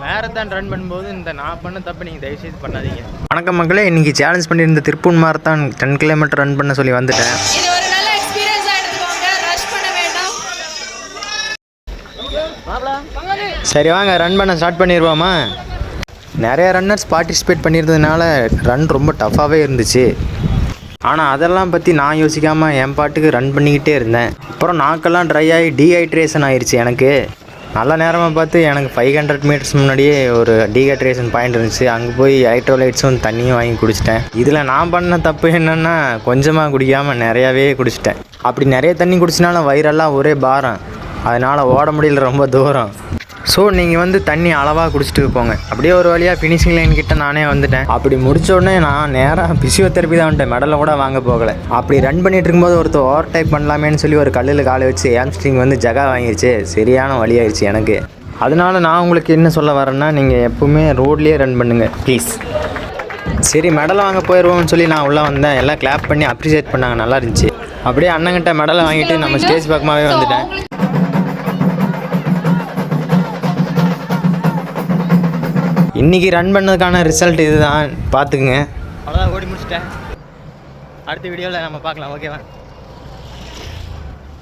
Marathon run பண்ணும்போது நான் பண்ண தப்பு நீங்கள் தயவுசெய்து பண்ணாதீங்க. வணக்கம் மக்களே, இன்றைக்கி சேலஞ்ச் பண்ணியிருந்த திருப்பூர் மாரத்தான் 10 கிலோமீட்டர் ரன் பண்ண சொல்லி வந்துட்டேன். சரி வாங்க ரன் பண்ண ஸ்டார்ட் பண்ணிடுவோமா. நிறைய ரன்னர்ஸ் பார்ட்டிசிபேட் பண்ணியிருந்ததுனால ரன் ரொம்ப டஃப்பாகவே இருந்துச்சு. ஆனால் அதெல்லாம் பற்றி நான் யோசிக்காமல் என் பாட்டுக்கு ரன் பண்ணிக்கிட்டே இருந்தேன். அப்புறம் நாக்கெல்லாம் ட்ரை ஆகி டீஹைட்ரேஷன் ஆயிடுச்சு. எனக்கு நல்ல நேரமாக பார்த்து எனக்கு 500 மீட்டர்ஸ் முன்னாடியே ஒரு டீஹைட்ரேஷன் பாயிண்ட் இருந்துச்சு. அங்கே போய் எலக்ட்ரோலைட்ஸும் தண்ணியும் வாங்கி குடிச்சிட்டேன். இதில் நான் பண்ண தப்பு என்னென்னா கொஞ்சமாக குடிக்காமல் நிறையாவே குடிச்சிட்டேன். அப்படி நிறைய தண்ணி குடிச்சினாலும் வயிறெல்லாம் ஒரே பாரம், அதனால் ஓட முடியல ரொம்ப தூரம். ஸோ நீங்கள் தண்ணி அளவாக குடிச்சிட்டு போங்க. அப்படியே ஒரு வழியாக ஃபினிஷிங் லைன் கிட்ட நானே வந்துட்டேன். அப்படி முடிச்ச உடனே நான் நேராக பிசியோதெரப்பி தான் வந்துட்டேன், மெடலை கூட வாங்க போகலை. அப்படி ரன் பண்ணிட்டு இருக்கும்போது ஒருத்தர் ஓவர்டேக் பண்ணலாமேன்னு சொல்லி ஒரு கல்லில் காலை வச்சு ஹாம்ஸ்ட்ரிங் ஜகா வாங்கிடுச்சு. சரியான வழி ஆயிடுச்சு எனக்கு. அதனால நான் உங்களுக்கு என்ன சொல்ல வரேன்னா, நீங்கள் எப்பவுமே ரோட்லேயே ரன் பண்ணுங்கள் ப்ளீஸ். சரி மெடலை வாங்க போயிடுவோம்னு சொல்லி நான் உள்ளே வந்தேன். எல்லாம் கிளாப் பண்ணி அப்ரிஷியேட் பண்ணாங்க, நல்லா இருந்துச்சு. அப்படியே அண்ணங்கிட்ட மெடலை வாங்கிட்டு நம்ம ஸ்டேஜ் பக்கமாகவே வந்துட்டேன். இன்றைக்கி ரன் பண்ணதுக்கான ரிசல்ட் இதுதான், பார்த்துக்குங்க. அவ்வளோதான், ஓடி முடிச்சிட்டேன். அடுத்த வீடியோவில் நம்ம பார்க்கலாம், ஓகேவா?